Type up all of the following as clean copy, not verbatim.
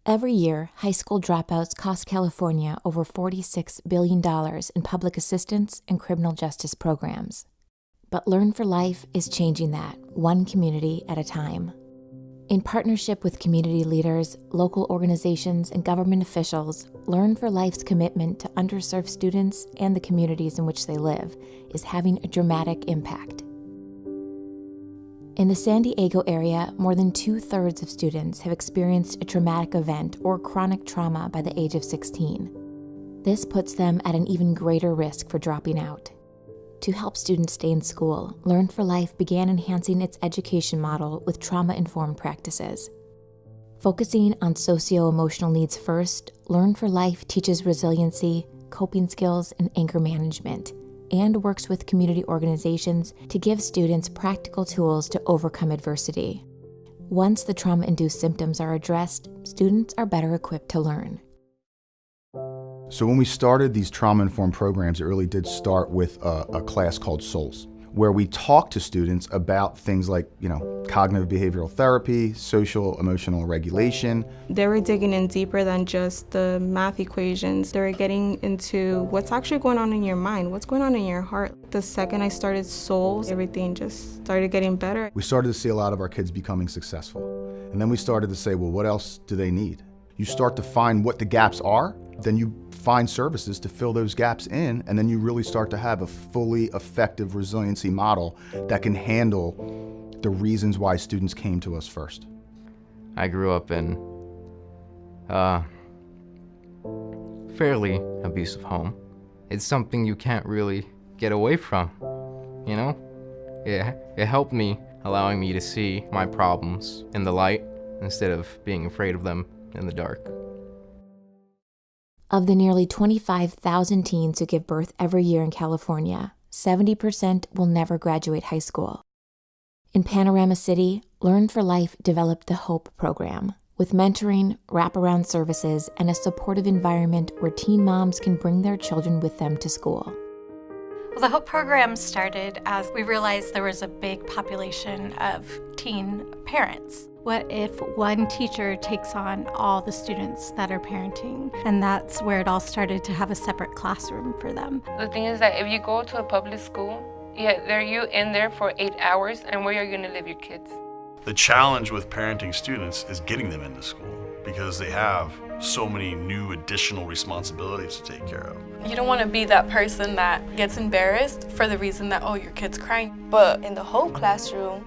Every year, high school dropouts cost California over $46 billion in public assistance and criminal justice programs. But Learn for Life is changing that, one community at a time. In partnership with community leaders, local organizations, and government officials, Learn for Life's commitment to underserved students and the communities in which they live is having a dramatic impact. In the San Diego area, more than 2/3 of students have experienced a traumatic event or chronic trauma by the age of 16. This puts them at an even greater risk for dropping out. To help students stay in school, Learn for Life began enhancing its education model with trauma-informed practices. Focusing on socio-emotional needs first, Learn for Life teaches resiliency, coping skills, and anger management, and works with community organizations to give students practical tools to overcome adversity. Once the trauma-induced symptoms are addressed, students are better equipped to learn. So when we started these trauma-informed programs, it really did start with a class called SOULS, where we talked to students about things like, cognitive behavioral therapy, social emotional regulation. They were digging in deeper than just the math equations. They were getting into what's actually going on in your mind, what's going on in your heart. The second I started SOULS, everything just started getting better. We started to see a lot of our kids becoming successful. And then we started to say, well, what else do they need? You start to find what the gaps are, then you find services to fill those gaps in, and then you really start to have a fully effective resiliency model that can handle the reasons why students came to us first. I grew up in a fairly abusive home. It's something you can't really get away from, It helped me, allowing me to see my problems in the light instead of being afraid of them in the dark. Of the nearly 25,000 teens who give birth every year in California, 70% will never graduate high school. In Panorama City, Learn for Life developed the HOPE program, with mentoring, wraparound services, and a supportive environment where teen moms can bring their children with them to school. Well, the HOPE program started as we realized there was a big population of teen parents. What if one teacher takes on all the students that are parenting? And that's where it all started to have a separate classroom for them. The thing is that if you go to a public school, you're in there for 8 hours, and where are you going to leave your kids? The challenge with parenting students is getting them into school because they have so many new additional responsibilities to take care of. You don't want to be that person that gets embarrassed for the reason that, your kid's crying. But in the whole classroom,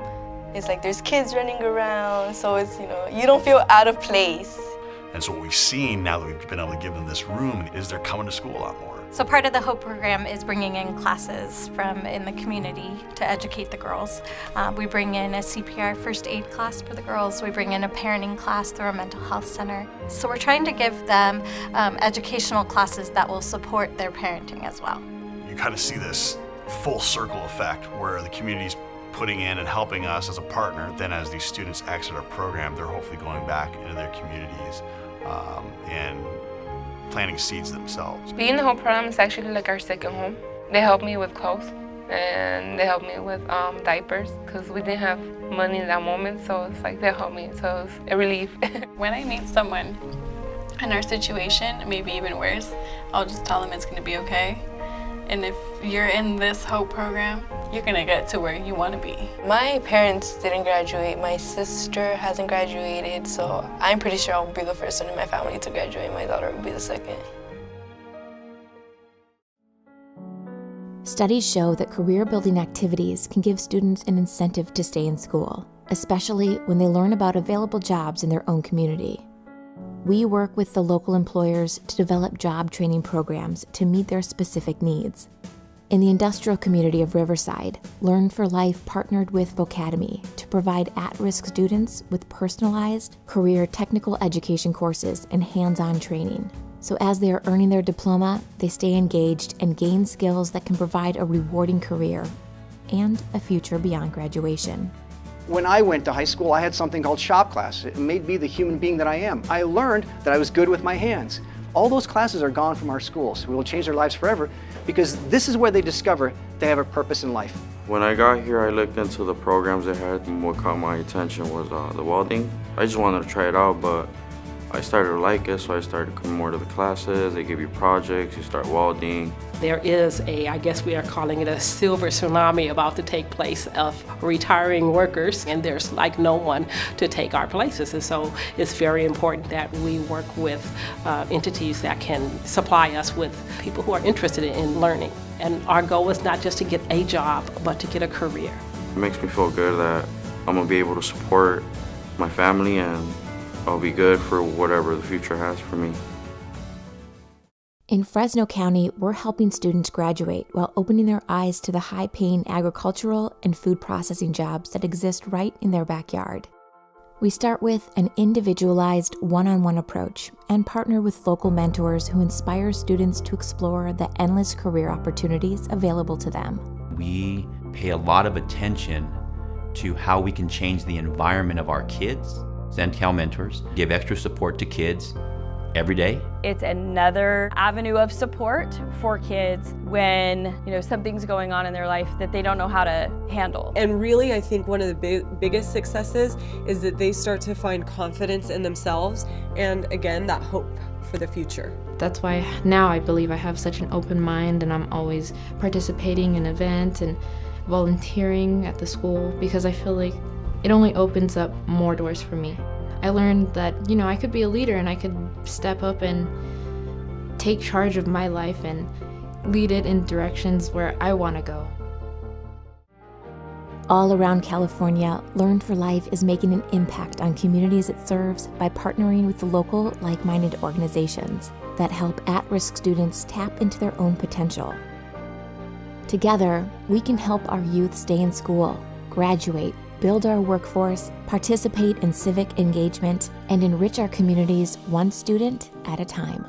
it's like there's kids running around, so it's, you don't feel out of place. And so what we've seen now that we've been able to give them this room is they're coming to school a lot more. So part of the HOPE program is bringing in classes from in the community to educate the girls. We bring in a CPR first aid class for the girls. We bring in a parenting class through our mental health center. So we're trying to give them educational classes that will support their parenting as well. You kind of see this full circle effect where the community's putting in and helping us as a partner. Then as these students exit our program, they're hopefully going back into their communities and planting seeds themselves. Being in the home program is actually like our second home. They help me with clothes, and they help me with diapers, because we didn't have money in that moment, so it's like they help me, so it's a relief. When I meet someone in our situation, maybe even worse, I'll just tell them it's going to be okay. And if you're in this HOPE program, you're gonna get to where you wanna be. My parents didn't graduate. My sister hasn't graduated, so I'm pretty sure I'll be the first one in my family to graduate. My daughter will be the second. Studies show that career-building activities can give students an incentive to stay in school, especially when they learn about available jobs in their own community. We work with the local employers to develop job training programs to meet their specific needs. In the industrial community of Riverside, Learn for Life partnered with Vocademy to provide at-risk students with personalized career technical education courses and hands-on training. So as they are earning their diploma, they stay engaged and gain skills that can provide a rewarding career and a future beyond graduation. When I went to high school, I had something called shop class. It made me the human being that I am. I learned that I was good with my hands. All those classes are gone from our schools. We will change their lives forever because this is where they discover they have a purpose in life. When I got here, I looked into the programs they had, and what caught my attention was the welding. I just wanted to try it out, but I started to like it, so I started coming more to the classes. They give you projects, you start welding. There is I guess we are calling it a silver tsunami about to take place of retiring workers, and there's like no one to take our places. And so it's very important that we work with entities that can supply us with people who are interested in learning. And our goal is not just to get a job, but to get a career. It makes me feel good that I'm gonna be able to support my family, and I'll be good for whatever the future has for me. In Fresno County, we're helping students graduate while opening their eyes to the high-paying agricultural and food processing jobs that exist right in their backyard. We start with an individualized one-on-one approach and partner with local mentors who inspire students to explore the endless career opportunities available to them. We pay a lot of attention to how we can change the environment of our kids. ZenCal mentors give extra support to kids every day. It's another avenue of support for kids when, something's going on in their life that they don't know how to handle. And really, I think one of the biggest successes is that they start to find confidence in themselves and, again, that hope for the future. That's why now I believe I have such an open mind, and I'm always participating in events and volunteering at the school, because I feel like it only opens up more doors for me. I learned that, I could be a leader, and I could step up and take charge of my life and lead it in directions where I want to go. All around California, Learn for Life is making an impact on communities it serves by partnering with local, like-minded organizations that help at-risk students tap into their own potential. Together, we can help our youth stay in school, graduate, build our workforce, participate in civic engagement, and enrich our communities one student at a time.